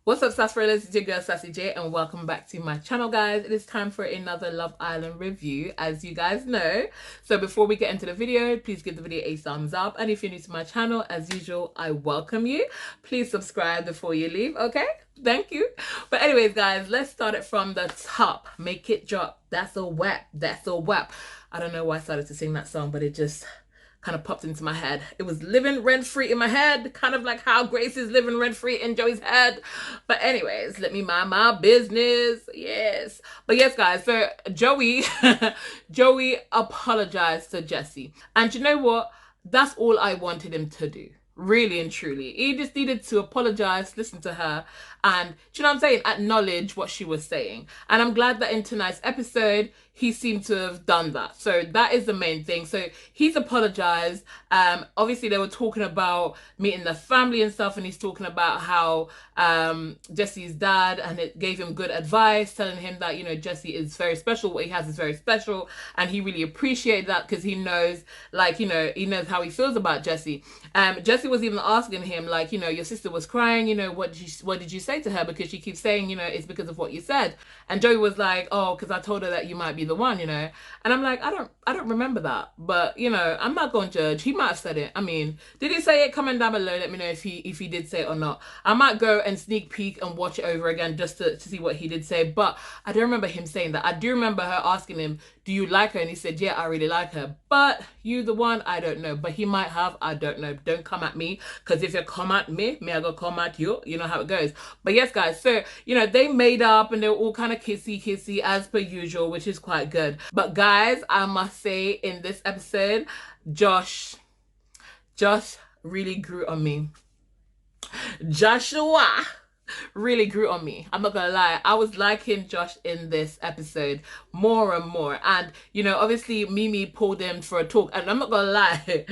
What's up, sarsaparillas? It's your girl Sassy J, and welcome back to my channel, guys. It is time for another Love Island review, as you guys know. So before we get into the video, please give the video a thumbs up, and if you're new to my channel, as usual, I welcome you. Please subscribe before you leave, okay? Thank you. But anyways, guys, let's start it from the top. Make it drop. That's a whap. That's a whap. I don't know why I started to sing that song, but it just kind of popped into my head. It was living rent-free in my head, kind of like how Grace is living rent-free in Joey's head. But anyways, let me mind my business. Yes. But yes, guys, so Joey apologized to Jessie. And you know what? That's all I wanted him to do. Really and truly. He just needed to apologize, listen to her, and, do you know what I'm saying, acknowledge what she was saying. And I'm glad that in tonight's episode, he seemed to have done that. So that is the main thing. So he's apologized. Obviously, they were talking about meeting the family and stuff, and he's talking about how Jessie's dad, and it gave him good advice, telling him that, you know, Jessie is very special. What he has is very special, and he really appreciated that because he knows, like, you know, he knows how he feels about Jessie. Jessie was even asking him, like, you know, your sister was crying, you know, what did you say to her? Because she keeps saying, you know, it's because of what you said. And Joey was like, oh, because I told her that you might be the one, you know. And I'm like, I don't remember that. But, you know, I'm not going to judge. He might have said it. I mean, did he say it? Comment down below. Let me know if he did say it or not. I might go and sneak peek and watch it over again just to see what he did say. But I don't remember him saying that. I do remember her asking him, do you like her? And he said, yeah, I really like her. But you the one? I don't know. But he might have. I don't know. Don't come at me. Because if you come at me, I go come at you. You know how it goes. But yes, guys. So, you know, they made up and they were all kind of kissy as per usual, which is quite good. But guys, I must say in this episode, Josh really grew on me. Joshua really grew on me. I'm not gonna lie. I was liking Josh in this episode more and more. And, you know, obviously Mimi pulled him for a talk. And I'm not gonna lie.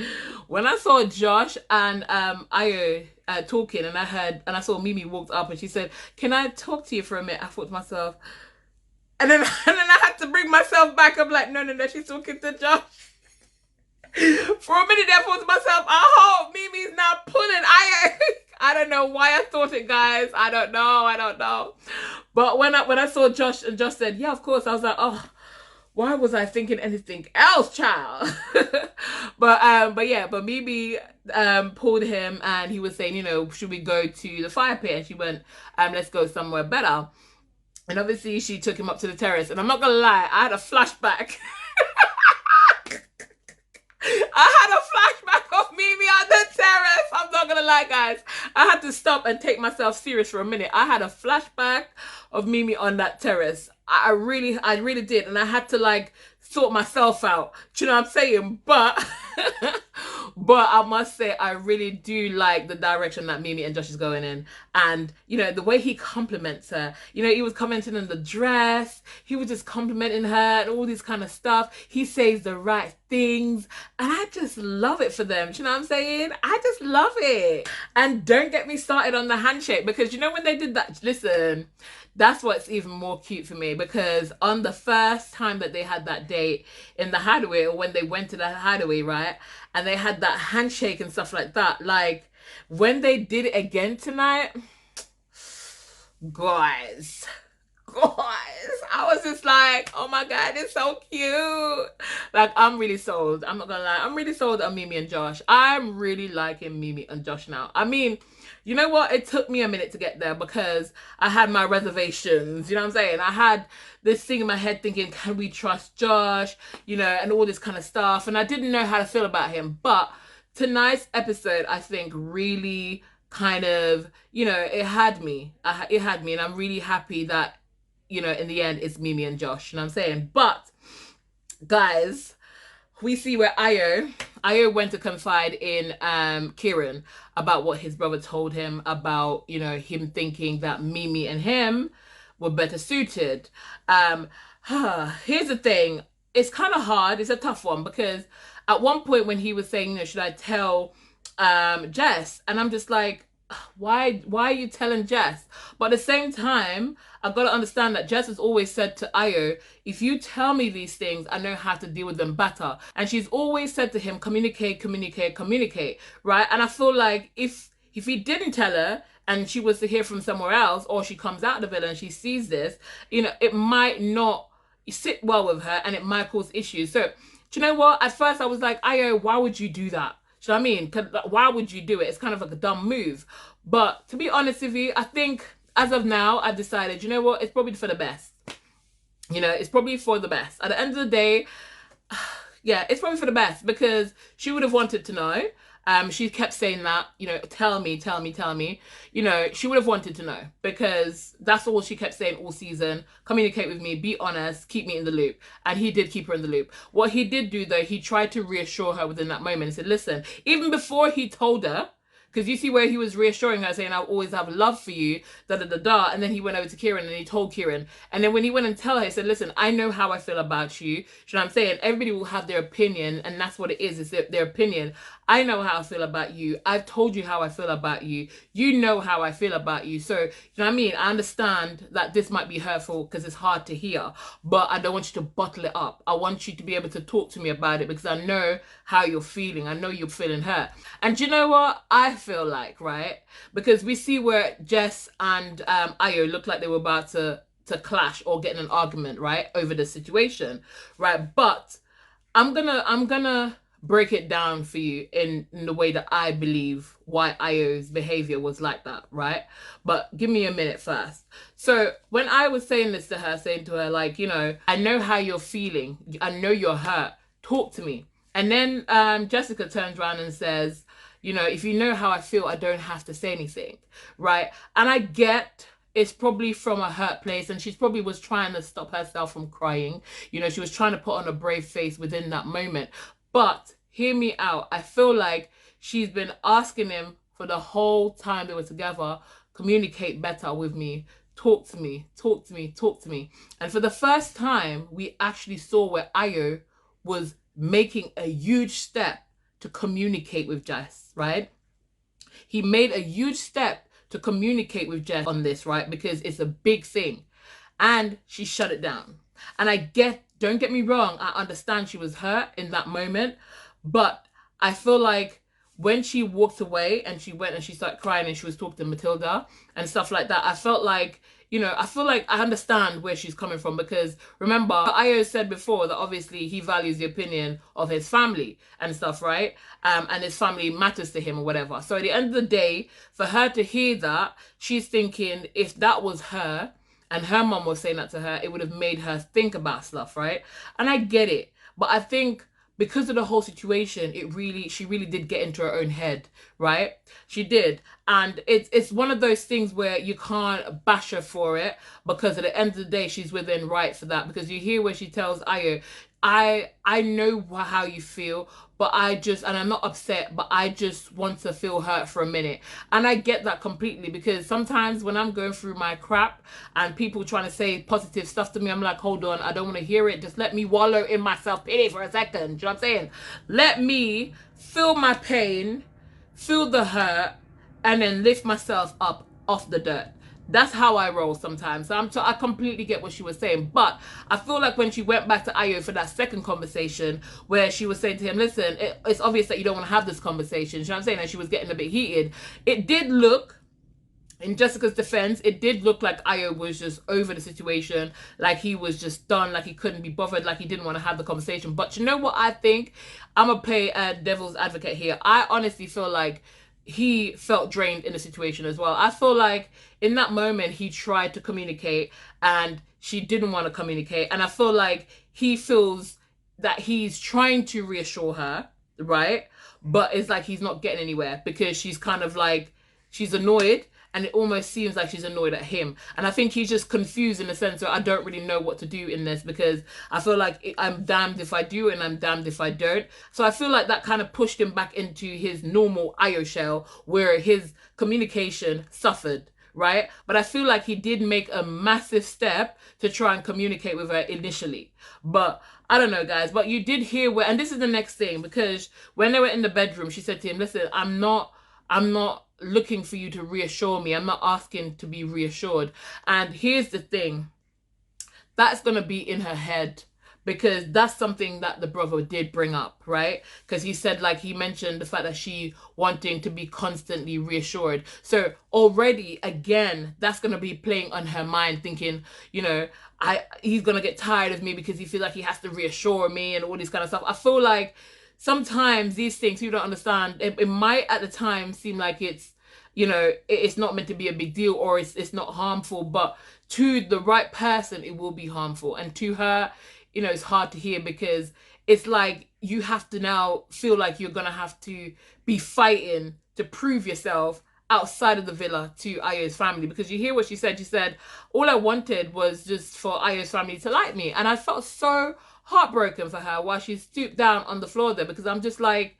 When I saw Josh and Ayo talking, and I saw Mimi walked up and she said, can I talk to you for a minute? I thought to myself, and then I had to bring myself back. I'm like, no, she's talking to Josh. For a minute there, I thought to myself, I hope Mimi's now pulling Ayo. I don't know why I thought it, guys. I don't know. But when I saw Josh and Josh said, yeah, of course, I was like, oh, why was I thinking anything else, child? but Mimi pulled him and he was saying, you know, should we go to the fire pit? And she went, let's go somewhere better. And obviously she took him up to the terrace. And I'm not gonna lie, I had a flashback. I had a flashback of Mimi on the terrace. I'm not gonna lie, guys. I had to stop and take myself serious for a minute. I had a flashback of Mimi on that terrace. I really did. And I had to, like, sort myself out. Do you know what I'm saying? But I must say, I really do like the direction that Mimi and Josh is going in. And, you know, the way he compliments her. You know, he was commenting on the dress. He was just complimenting her and all this kind of stuff. He says the right things. And I just love it for them. Do you know what I'm saying? I just love it. And don't get me started on the handshake. Because, you know, when they did that, listen, that's what's even more cute for me, because on the first time that they had that date in the hideaway, or when they went to the hideaway, right, and they had that handshake and stuff like that, like, when they did it again tonight, guys, I was just like, oh my God, it's so cute. Like, I'm really sold. I'm not gonna lie. I'm really sold on Mimi and Josh. I'm really liking Mimi and Josh now. I mean, you know what? It took me a minute to get there because I had my reservations. You know what I'm saying? I had this thing in my head thinking, can we trust Josh? You know, and all this kind of stuff. And I didn't know how to feel about him. But tonight's episode, I think, really kind of, you know, it had me. It had me. And I'm really happy that, you know, in the end, it's Mimi and Josh. You know what I'm saying? But, guys, we see where Ayo went to confide in Kieran about what his brother told him about, you know, him thinking that Mimi and him were better suited. Here's the thing. It's kind of hard. It's a tough one because at one point when he was saying, you know, should I tell Jess? And I'm just like, why are you telling Jess? But at the same time, I've got to understand that Jess has always said to Ayo, if you tell me these things, I know how to deal with them better. And she's always said to him, communicate, right? And I feel like if he didn't tell her and she was to hear from somewhere else, or she comes out of the villa and she sees this, you know, it might not sit well with her and it might cause issues. So, do you know what? At first I was like, Ayo, why would you do that? Do you know what I mean? Why would you do it? It's kind of like a dumb move. But to be honest with you, I think as of now, I've decided, you know what? It's probably for the best. You know, it's probably for the best. At the end of the day, yeah, it's probably for the best, because she would have wanted to know. She kept saying that, you know, tell me, tell me, tell me. You know, she would have wanted to know, because that's all she kept saying all season. Communicate with me, be honest, keep me in the loop. And he did keep her in the loop. What he did do, though, he tried to reassure her within that moment and said, listen, even before he told her, because you see where he was reassuring her, saying, I'll always have love for you, da-da-da-da. And then he went over to Kieran and he told Kieran. And then when he went and tell her, he said, listen, I know how I feel about you. You know what I'm saying? Everybody will have their opinion, and that's what it is their opinion. I know how I feel about you. I've told you how I feel about you. You know how I feel about you. So, you know what I mean? I understand that this might be hurtful because it's hard to hear, but I don't want you to bottle it up. I want you to be able to talk to me about it, because I know how you're feeling. I know you're feeling hurt. And you know what? I feel like, right? Because we see where Jess and Ayo looked like they were about to clash or get in an argument, right? Over the situation, right? But I'm gonna break it down for you in the way that I believe why Ayo's behavior was like that, right? But give me a minute first. So when I was saying this to her, saying to her, like, you know, I know how you're feeling. I know you're hurt. Talk to me. And then Jessica turns around and says, you know, if you know how I feel, I don't have to say anything, right? And I get it's probably from a hurt place, and she probably was trying to stop herself from crying. You know, she was trying to put on a brave face within that moment. But hear me out. I feel like she's been asking him for the whole time they were together, communicate better with me, talk to me, talk to me, talk to me. And for the first time, we actually saw where Ayo was making a huge step to communicate with Jess, right? He made a huge step to communicate with Jess on this, right? Because it's a big thing. And she shut it down. And don't get me wrong, I understand she was hurt in that moment, but I feel like when she walked away and she went and she started crying and she was talking to Matilda and stuff like that, I felt like, you know, I feel like I understand where she's coming from, because remember, Ayo said before that obviously he values the opinion of his family and stuff, right? And his family matters to him or whatever. So at the end of the day, for her to hear that, she's thinking if that was her and her mom was saying that to her, it would have made her think about stuff, right? And I get it. But I think because of the whole situation, she really did get into her own head, right? She did. And it's one of those things where you can't bash her for it, because at the end of the day, she's within right for that. Because you hear where she tells Ayo, I know how you feel, but and I'm not upset, but I just want to feel hurt for a minute. And I get that completely, because sometimes when I'm going through my crap and people trying to say positive stuff to me, I'm like, hold on, I don't want to hear it. Just let me wallow in my self-pity for a second. Do you know what I'm saying? Let me feel my pain, feel the hurt, and then lift myself up off the dirt. That's how I roll sometimes. So I completely get what she was saying. But I feel like when she went back to Ayo for that second conversation, where she was saying to him, listen, it's obvious that you don't want to have this conversation. You know what I'm saying? And she was getting a bit heated. It did look, in Jessica's defense, it did look like Ayo was just over the situation, like he was just done, like he couldn't be bothered, like he didn't want to have the conversation. But you know what I think? I'm going to play a devil's advocate here. I honestly feel like he felt drained in the situation as well. I feel like in that moment he tried to communicate and she didn't want to communicate. And I feel like he feels that he's trying to reassure her, right? But it's like he's not getting anywhere, because she's kind of like, she's annoyed, and it almost seems like she's annoyed at him. And I think he's just confused in the sense that I don't really know what to do in this, because I feel like I'm damned if I do and I'm damned if I don't. So I feel like that kind of pushed him back into his normal Ayo shell, where his communication suffered, right? But I feel like he did make a massive step to try and communicate with her initially. But I don't know, guys, but you did hear where, and this is the next thing, because when they were in the bedroom, she said to him, listen, I'm not looking for you to reassure me. I'm not asking to be reassured. And here's the thing. That's going to be in her head, because that's something that the brother did bring up, right? Because he said, like, he mentioned the fact that she wanting to be constantly reassured. So already, again, that's going to be playing on her mind, thinking, you know, he's going to get tired of me because he feels like he has to reassure me and all this kind of stuff. I feel like sometimes these things you don't understand, it might at the time seem like it's, you know, it's not meant to be a big deal, or it's not harmful, but to the right person it will be harmful, and to her, you know, it's hard to hear, because it's like you have to now feel like you're gonna have to be fighting to prove yourself outside of the villa to Ayo's family. Because you hear what she said, all I wanted was just for Ayo's family to like me, and I felt so heartbroken for her while she stooped down on the floor there, because I'm just like,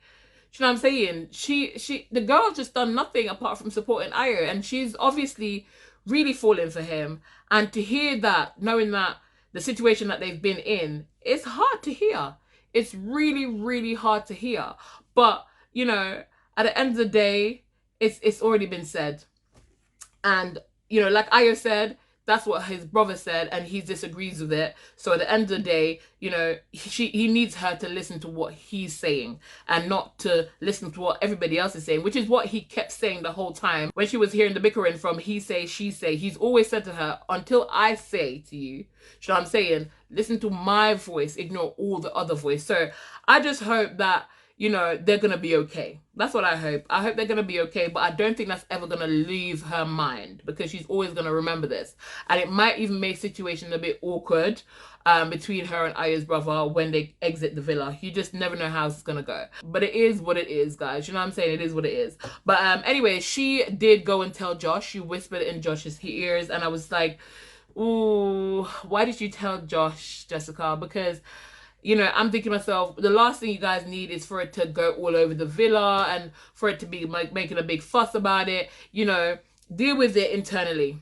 you know what I'm saying? The girl just done nothing apart from supporting Ayo, and she's obviously really falling for him. And to hear that, knowing that the situation that they've been in, it's hard to hear. It's really, really hard to hear. But, you know, at the end of the day, it's already been said. And, you know, like Ayo said, that's what his brother said, and he disagrees with it. So at the end of the day, you know, he needs her to listen to what he's saying and not to listen to what everybody else is saying, which is what he kept saying the whole time. When she was hearing the bickering from he say, she say, he's always said to her, until I say to you, you know what I'm saying, listen to my voice, ignore all the other voice. So I just hope that, you know, they're going to be okay. That's what I hope. I hope they're going to be okay, but I don't think that's ever going to leave her mind, because she's always going to remember this. And it might even make the situation a bit awkward between her and Ayo's brother when they exit the villa. You just never know how it's going to go. But it is what it is, guys. You know what I'm saying? It is what it is. But anyway, she did go and tell Josh. She whispered in Josh's ears, and I was like, ooh, why did you tell Josh, Jessica? Because, you know, I'm thinking to myself, the last thing you guys need is for it to go all over the villa and for it to be like making a big fuss about it. You know, deal with it internally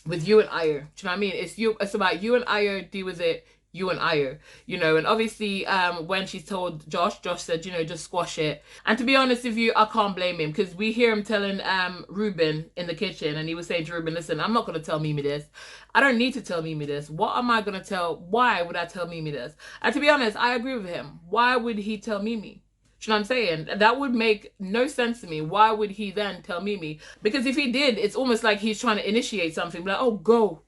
with you and Ayo. Do you know what I mean? It's about you and Ayo. Deal with it, you and Ayo. You know, and obviously, when she told Josh said, you know, just squash it. And to be honest with you, I can't blame him, because we hear him telling Ruben in the kitchen, and he was saying to Ruben, listen, I'm not gonna tell Mimi this. I don't need to tell Mimi this. What am I gonna tell? Why would I tell Mimi this? And to be honest, I agree with him. Why would he tell Mimi? You know what I'm saying? That would make no sense to me. Why would he then tell Mimi? Because if he did, it's almost like he's trying to initiate something. Like, oh, go.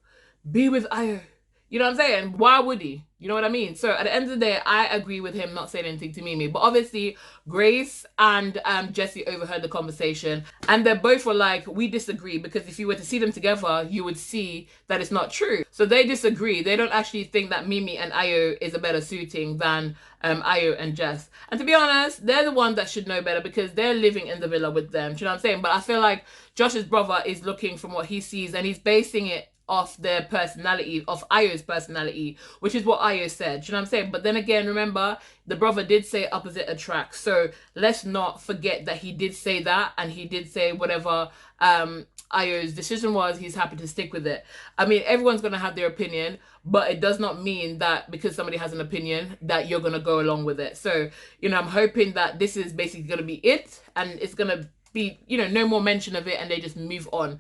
Be with Ayo. You know what I'm saying? Why would he? You know what I mean? So at the end of the day, I agree with him not saying anything to Mimi. But obviously, Grace and Jessie overheard the conversation, and they both were like, we disagree, because if you were to see them together, you would see that it's not true. So they disagree. They don't actually think that Mimi and Ayo is a better suiting than Ayo and Jess. And to be honest, they're the ones that should know better, because they're living in the villa with them. Do you know what I'm saying? But I feel like Josh's brother is looking from what he sees, and he's basing it off their personality, of Ayo's personality, which is what Ayo said. Do you know what I'm saying? But then again, remember, the brother did say opposite attract. So let's not forget that he did say that, and he did say whatever Ayo's decision was, he's happy to stick with it. I mean, everyone's going to have their opinion, but it does not mean that because somebody has an opinion that you're going to go along with it. So, you know, I'm hoping that this is basically going to be it, and it's going to be, you know, no more mention of it, and they just move on.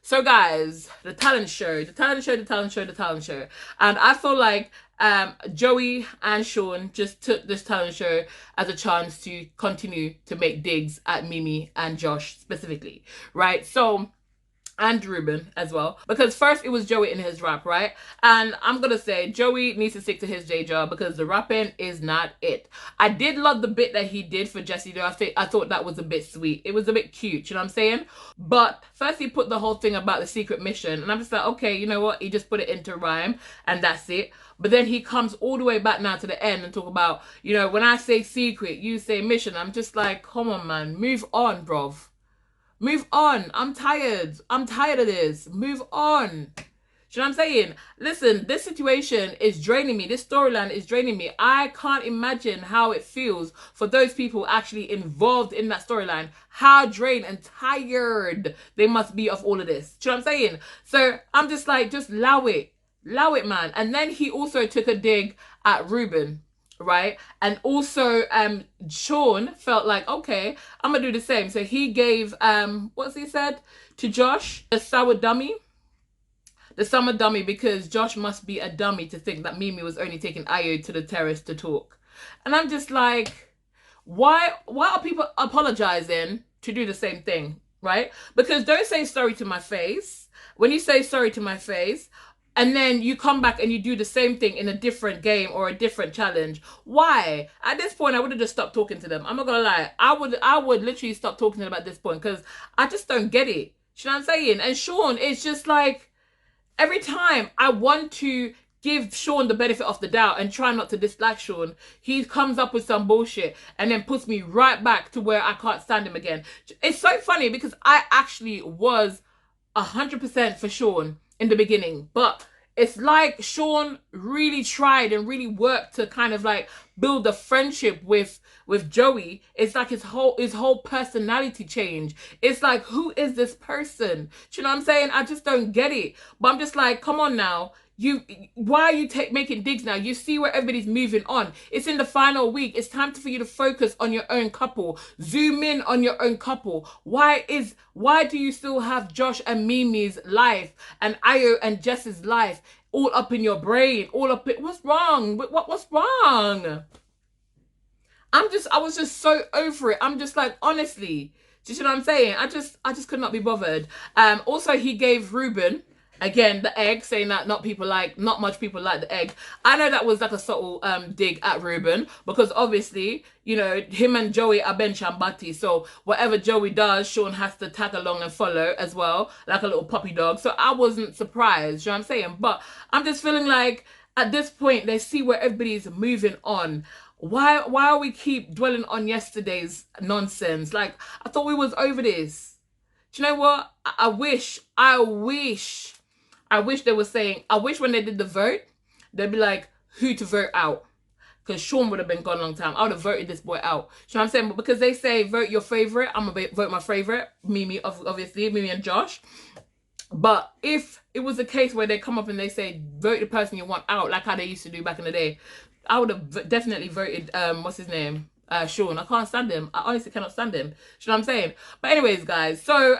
So guys, the talent show. And I feel like Joey and Sean just took this talent show as a chance to continue to make digs at Mimi and Josh specifically, right? So, and Ruben as well, because first it was Joey in his rap, right? And I'm gonna say Joey needs to stick to his J job, because the rapping is not it. I did love the bit that he did for Jessie though. I thought that was a bit sweet. It was a bit cute, you know what I'm saying? But first he put the whole thing about the secret mission, and I'm just like, okay, you know what? He just put it into rhyme, and that's it. But then he comes all the way back now to the end and talk about, you know, when I say secret, you say mission. I'm just like, come on, man, move on, bruv. Move on. I'm tired. I'm tired of this. Move on. Do you know what I'm saying? Listen, this situation is draining me. This storyline is draining me. I can't imagine how it feels for those people actually involved in that storyline. How drained and tired they must be of all of this. Do you know what I'm saying? So I'm just like, just allow it. Allow it, man. And then he also took a dig at Ruben, right? And also Sean felt like, okay, I'm gonna do the same. So he gave what's he said to Josh, a sour dummy. The summer dummy, because Josh must be a dummy to think that Mimi was only taking Ayo to the terrace to talk. And I'm just like, why are people apologizing to do the same thing, right? Because don't say sorry to my face. When you say sorry to my face, and then you come back and you do the same thing in a different game or a different challenge. Why? At this point, I would have just stopped talking to them. I'm not gonna lie. I would literally stop talking to them at this point because I just don't get it. You know what I'm saying? And Sean, it's just like every time I want to give Sean the benefit of the doubt and try not to dislike Sean, he comes up with some bullshit and then puts me right back to where I can't stand him again. It's so funny because I actually was 100% for Sean in the beginning, but it's like Sean really tried and really worked to kind of like build a friendship with Joey. It's like his whole personality change. It's like, who is this person? Do you know what I'm saying? I just don't get it. But I'm just like, come on now. Why are you making digs now? You see where everybody's moving on. It's in the final week. It's time for you to focus on your own couple. Zoom in on your own couple. Why do you still have Josh and Mimi's life and Ayo and Jess's life all up in your brain? What's wrong? What's wrong? I was just so over it. I'm just like, honestly, do you know what I'm saying? I just could not be bothered. Also, he gave Ruben, again, the egg, saying that not much people like the egg. I know that was like a subtle dig at Ruben because obviously, you know, him and Joey are Ben Shambati. So whatever Joey does, Sean has to tag along and follow as well, like a little puppy dog. So I wasn't surprised, you know what I'm saying? But I'm just feeling like at this point, they see where everybody's moving on. Why are we keep dwelling on yesterday's nonsense? Like, I thought we was over this. Do you know what? I wish they were saying, I wish when they did the vote, they'd be like, who to vote out? Because Sean would have been gone a long time. I would have voted this boy out. You know what I'm saying? But because they say vote your favorite, I'm going to vote my favorite. Mimi, obviously, Mimi and Josh. But if it was a case where they come up and they say, vote the person you want out, like how they used to do back in the day, I would have definitely voted, what's his name? Sean. I can't stand him. I honestly cannot stand him. You know what I'm saying? But anyways, guys. So,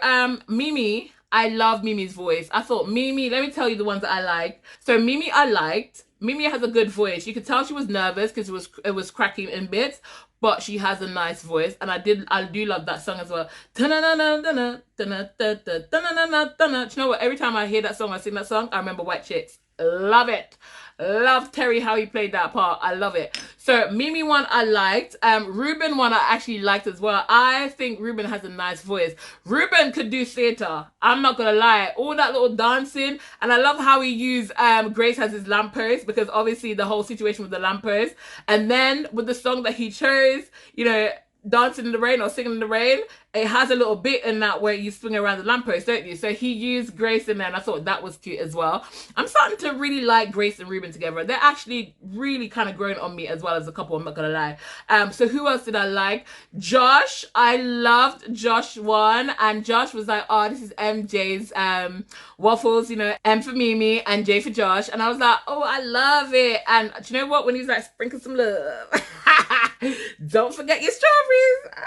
Mimi, I love Mimi's voice. I thought Mimi, let me tell you the ones that I liked. So, Mimi, I liked. Mimi has a good voice. You could tell she was nervous because it was cracking in bits, but she has a nice voice, and I do love that song as well. Do you know what? Every time I hear that song, I sing that song, I remember White Chicks. Love it. Love Terry how he played that part. I love it. So Mimi one I liked. Ruben one I actually liked as well. I think Ruben has a nice voice. Ruben could do theatre. I'm not gonna lie. All that little dancing, and I love how he used Grace as his lamppost, because obviously the whole situation with the lamppost, and then with the song that he chose, you know, dancing in the rain or singing in the rain, it has a little bit in that where you swing around the lamppost, don't you? So he used Grace in there, and I thought that was cute as well. I'm starting to really like Grace and Ruben together. They're actually really kind of growing on me as well as a couple, I'm not gonna lie. So who else did I like? Josh. I loved Josh one, and Josh was like, oh, this is MJ's waffles, you know, M for Mimi and J for Josh, and I was like, oh, I love it. And do you know what? When he's like, sprinkle some love. Don't forget your strawberries.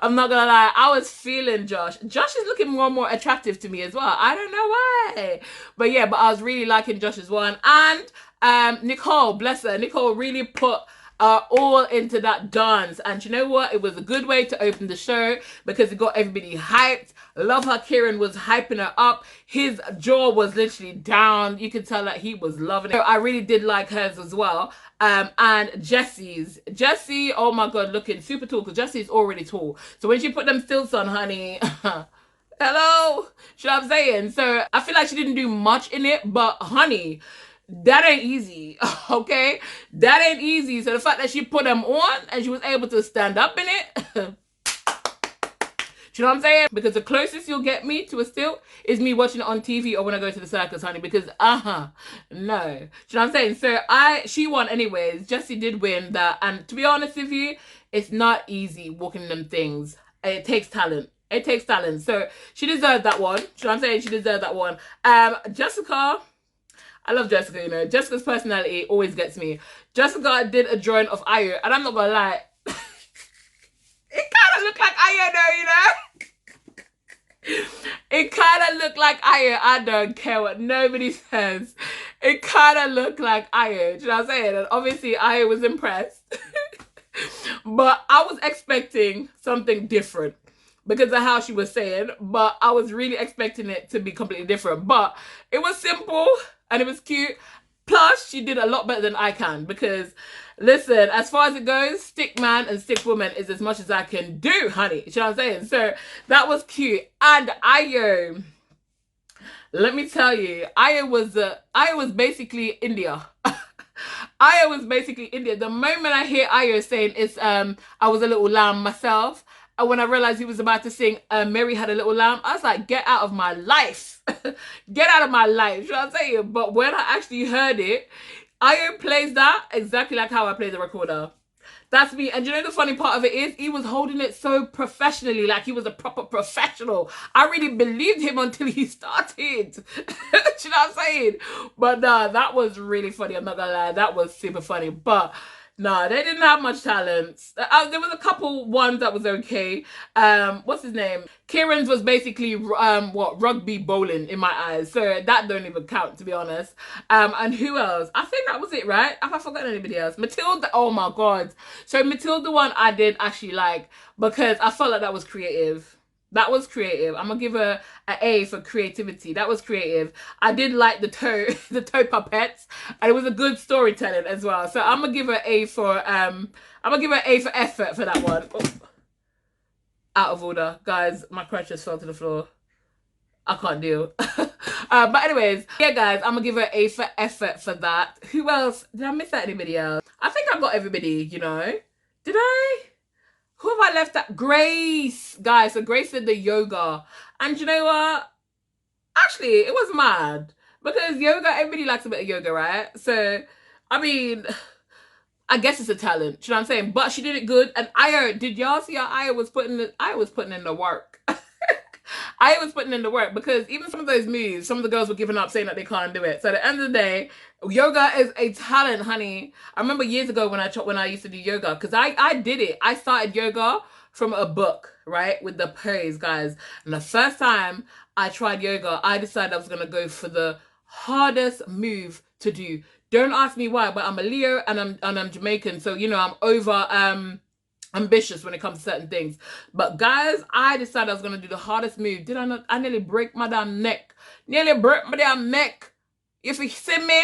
I'm not gonna lie, I was feeling Josh. Josh is looking more and more attractive to me as well. I don't know why. But yeah, but I was really liking Josh's one. And Nicole, bless her. Nicole really put all into that dance. And you know what? It was a good way to open the show because it got everybody hyped. Love how Kieran was hyping her up. His jaw was literally down. You could tell that he was loving it. So I really did like hers as well. And Jessie, oh my god, looking super tall, because Jessie's already tall. So when she put them stilts on, honey, hello, you know what I'm saying? So I feel like she didn't do much in it, but honey, that ain't easy, okay? That ain't easy. So the fact that she put them on and she was able to stand up in it, do you know what I'm saying? Because the closest you'll get me to a stilt is me watching it on TV or when I go to the circus, honey. Because, no. Do you know what I'm saying? So, she won anyways. Jessie did win that. And to be honest with you, it's not easy walking them things. It takes talent. It takes talent. So, she deserved that one. Do you know what I'm saying? She deserved that one. Jessica, I love Jessica, you know. Jessica's personality always gets me. Jessica did a drawing of Ayo. And I'm not going to lie. It kind of looked like Ayo though, you know? It kind of looked like iron. I don't care what nobody says. It kind of looked like iron. Do you know what I'm saying? And obviously, I was impressed. But I was expecting something different because of how she was saying. But I was really expecting it to be completely different. But it was simple and it was cute. Plus, she did a lot better than I can because, listen, as far as it goes, stick man and stick woman is as much as I can do, honey. You know what I'm saying? So that was cute. And Ayo, let me tell you, Ayo was basically India. Ayo was basically India. The moment I hear Ayo saying it's I was a little lamb myself, and when I realized he was about to sing Mary Had a Little Lamb, I was like, get out of my life. Get out of my life. You know what I'm saying? But when I actually heard it, Ayo plays that exactly like how I play the recorder. That's me. And you know the funny part of it is he was holding it so professionally, like he was a proper professional. I really believed him until he started. You know what I'm saying? But nah, that was really funny. I'm not gonna lie. That was super funny. But nah, they didn't have much talent. There was a couple ones that was okay. What's his name? Kieran's was basically rugby bowling in my eyes, so that don't even count, to be honest. And who else? I think that was it, right? Have I forgotten anybody else? Matilda. Oh my god. So Matilda one I did actually like because I felt like that was creative. That was creative. I'm gonna give her an A for creativity. That was creative. I did like the toe, the toe puppets, and it was a good storytelling as well. So I'm gonna give her A for effort for that one. Oh, out of order, guys. My crutch just fell to the floor. I can't deal. But anyways, yeah, guys, I'm gonna give her A for effort for that. Who else? Did I miss out anybody else? I think I got everybody. You know, did I? Who have I left at? Grace, guys. So Grace did the yoga. And you know what? Actually, it was mad. Because yoga, everybody likes a bit of yoga, right? So, I mean, I guess it's a talent. You know what I'm saying? But she did it good. And Aya, did y'all see how Aya was putting in the work? I was putting in the work because even some of those moves, some of the girls were giving up saying that they can't do it. So at the end of the day, yoga is a talent, honey. I remember years ago when I used to do yoga because I did it. I started yoga from a book, right, with the pose, guys. And the first time I tried yoga, I decided I was gonna go for the hardest move to do. Don't ask me why, but I'm a Leo and I'm Jamaican, so you know I'm over ambitious when it comes to certain things. But guys, I decided I was gonna do the hardest move. Did I not? I nearly break my damn neck. Nearly broke my damn neck. If you see me,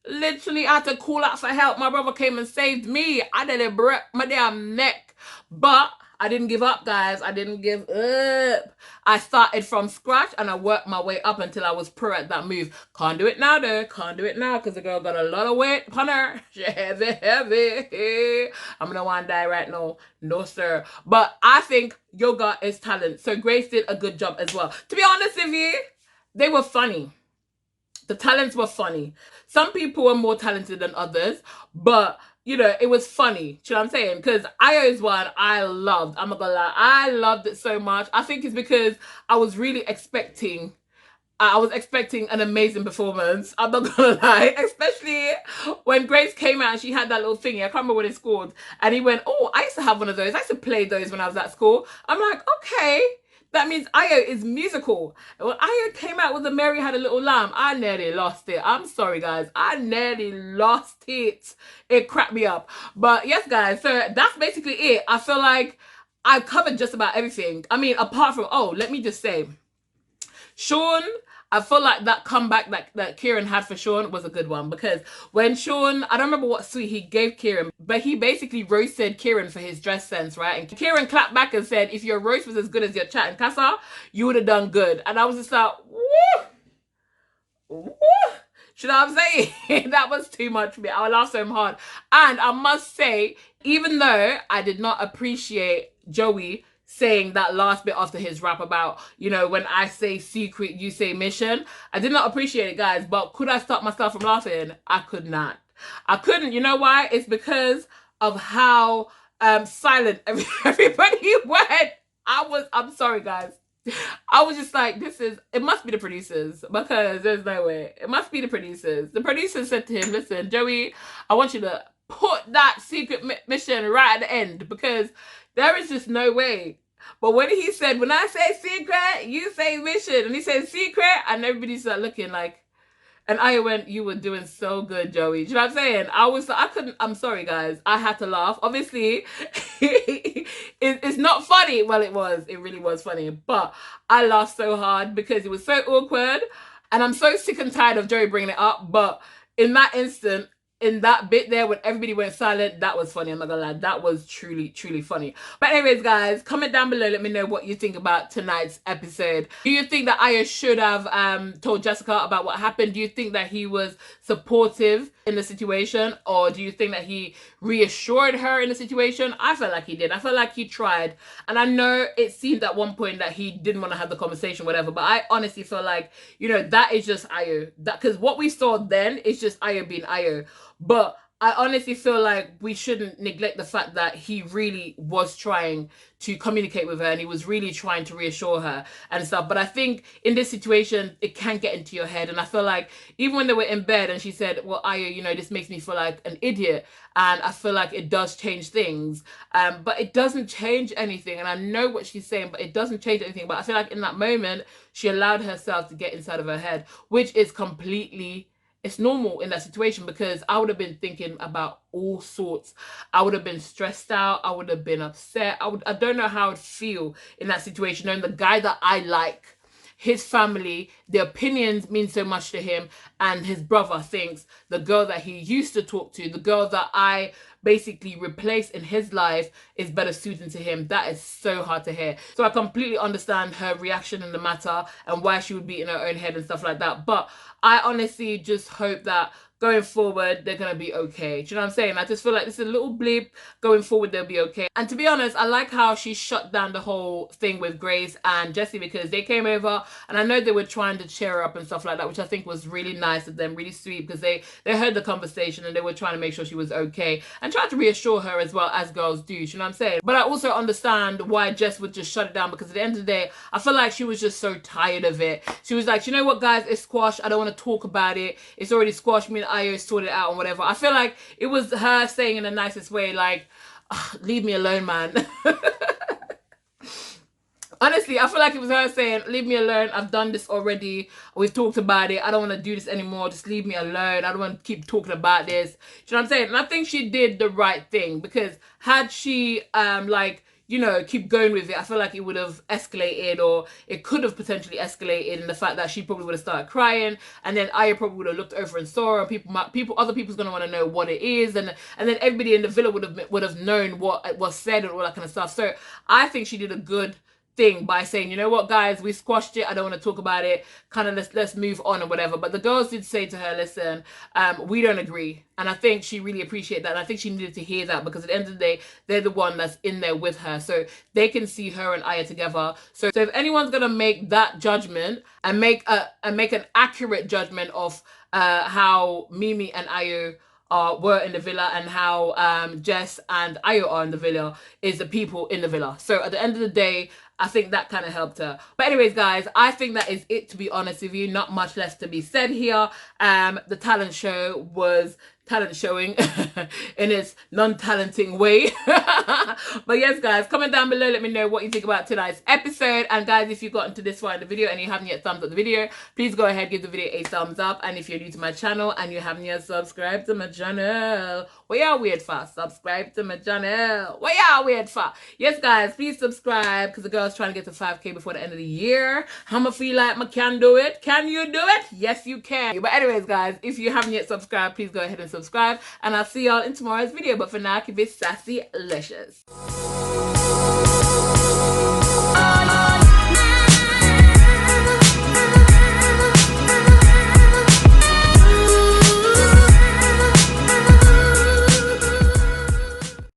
literally I had to call out for help. My brother came and saved me. I nearly broke my damn neck. But I didn't give up, guys. I didn't give up. I started from scratch and I worked my way up until I was pro at that move. Can't do it now, though. Can't do it now because the girl got a lot of weight on her. She heavy, heavy. I'm gonna want to die right now. No, sir. But I think yoga is talent. So Grace did a good job as well. To be honest with you, they were funny. The talents were funny. Some people were more talented than others, but you know, it was funny. Do you know what I'm saying? Because Ayo's one, I loved. I'm not gonna lie. I loved it so much. I think it's because I was really expecting an amazing performance. I'm not gonna lie. Especially when Grace came out and she had that little thingy. I can't remember what it's called. And he went, oh, I used to have one of those. I used to play those when I was at school. I'm like, okay. That means Ayo is musical. When Ayo came out with the Mary Had a Little Lamb, I nearly lost it. I'm sorry, guys. I nearly lost it. It cracked me up. But yes, guys, so that's basically it. I feel like I've covered just about everything. I mean, apart from, let me just say, Sean, I feel like that comeback that Kieran had for Sean was a good one because when Sean, I don't remember what suite he gave Kieran, but he basically roasted Kieran for his dress sense, right? And Kieran clapped back and said, if your roast was as good as your chat in Casa, you would have done good. And I was just like, woo! Woo! You know what I'm saying? That was too much for me. I laughed so hard. And I must say, even though I did not appreciate Joey saying that last bit after his rap about, you know, when I say secret, you say mission. I did not appreciate it, guys, but could I stop myself from laughing? I could not. I couldn't. You know why? It's because of how silent everybody went. I'm sorry, guys. I was just like, it must be the producers because there's no way. It must be the producers. The producers said to him, listen, Joey, I want you to put that secret mission right at the end because there is just no way. But when he said, when I say secret, you say mission, and he said secret, and everybody started looking like, and I went, you were doing so good, Joey. Do you know what I'm saying? I couldn't, I'm sorry, guys. I had to laugh. Obviously, it's not funny. Well, it was. It really was funny. But I laughed so hard because it was so awkward. And I'm so sick and tired of Joey bringing it up. But in that instant, in that bit there when everybody went silent, that was funny. I'm not gonna lie, that was truly, truly funny. But anyways, guys, comment down below, let me know what you think about tonight's episode. Do you think that Aya should have told Jessica about what happened? Do you think that he was supportive in the situation, or do you think that he reassured her in the situation? I felt like he did. I felt like he tried, and I know it seemed at one point that he didn't want to have the conversation, whatever, but I honestly feel like, you know, that is just Ayo. That, because what we saw then is just Ayo being Ayo. But I honestly feel like we shouldn't neglect the fact that he really was trying to communicate with her, and he was really trying to reassure her and stuff. But I think in this situation, it can get into your head. And I feel like even when they were in bed and she said, well, Aya, you know, this makes me feel like an idiot. And I feel like it does change things. But it doesn't change anything. And I know what she's saying, but it doesn't change anything. But I feel like in that moment, she allowed herself to get inside of her head, which is completely, it's normal in that situation, because I would have been thinking about all sorts. I would have been stressed out. I would have been upset. I don't know how I'd feel in that situation, knowing the guy that I like, his family, the opinions mean so much to him, and his brother thinks the girl that he used to talk to, the girl that I basically replaced in his life, is better suited to him. That is so hard to hear. So I completely understand her reaction in the matter and why she would be in her own head and stuff like that. But I honestly just hope that going forward, they're going to be okay. Do you know what I'm saying? I just feel like this is a little bleep. Going forward, they'll be okay. And to be honest, I like how she shut down the whole thing with Grace and Jessie, because they came over and I know they were trying to cheer her up and stuff like that, which I think was really nice of them, really sweet, because they heard the conversation and they were trying to make sure she was okay and tried to reassure her as well, as girls do. You know what I'm saying? But I also understand why Jess would just shut it down, because at the end of the day, I feel like she was just so tired of it. She was like, you know what, guys, it's squashed. I don't want to talk about it. It's already squashed. Me and Ayo sorted it out and whatever. I feel like it was her saying in the nicest way, like, leave me alone, man. Honestly, I feel like it was her saying, leave me alone. I've done this already. We've talked about it. I don't want to do this anymore. Just leave me alone. I don't want to keep talking about this. Do you know what I'm saying? And I think she did the right thing, because had she, like, you know, keep going with it, I feel like it would have escalated, or it could have potentially escalated in the fact that she probably would have started crying, and then Aya probably would have looked over and saw her, and other people's gonna want to know what it is, and then everybody in the villa would have known what was said and all that kind of stuff. So I think she did a good thing by saying, you know what, guys, we squashed it. I don't want to talk about it. Kind of let's move on or whatever. But the girls did say to her, listen, we don't agree. And I think she really appreciated that. And I think she needed to hear that, because at the end of the day, they're the one that's in there with her. So they can see her and Aya together. So if anyone's going to make that judgment and make an accurate judgment of how Mimi and Ayo were in the villa, and how Jess and Ayo are in the villa, is the people in the villa. So at the end of the day, I think that kind of helped her. But anyways, guys, I think that is it, to be honest with you. Not much less to be said here. The talent show was talent showing in its non-talenting way. But yes, guys, comment down below, let me know what you think about tonight's episode. And guys, if you got into this far in the video and you haven't yet thumbs up the video, please go ahead, give the video a thumbs up. And if you're new to my channel and you haven't yet subscribed to my channel, what y'all weird for? Subscribe to my channel. What y'all weird for? Yes, guys, please subscribe, because the girl's trying to get to 5K before the end of the year. I'ma feel like I can do it. Can you do it? Yes, you can. But anyways, guys, if you haven't yet subscribed, please go ahead and subscribe, and I'll see y'all in tomorrow's video. But for now, keep it sassy licious.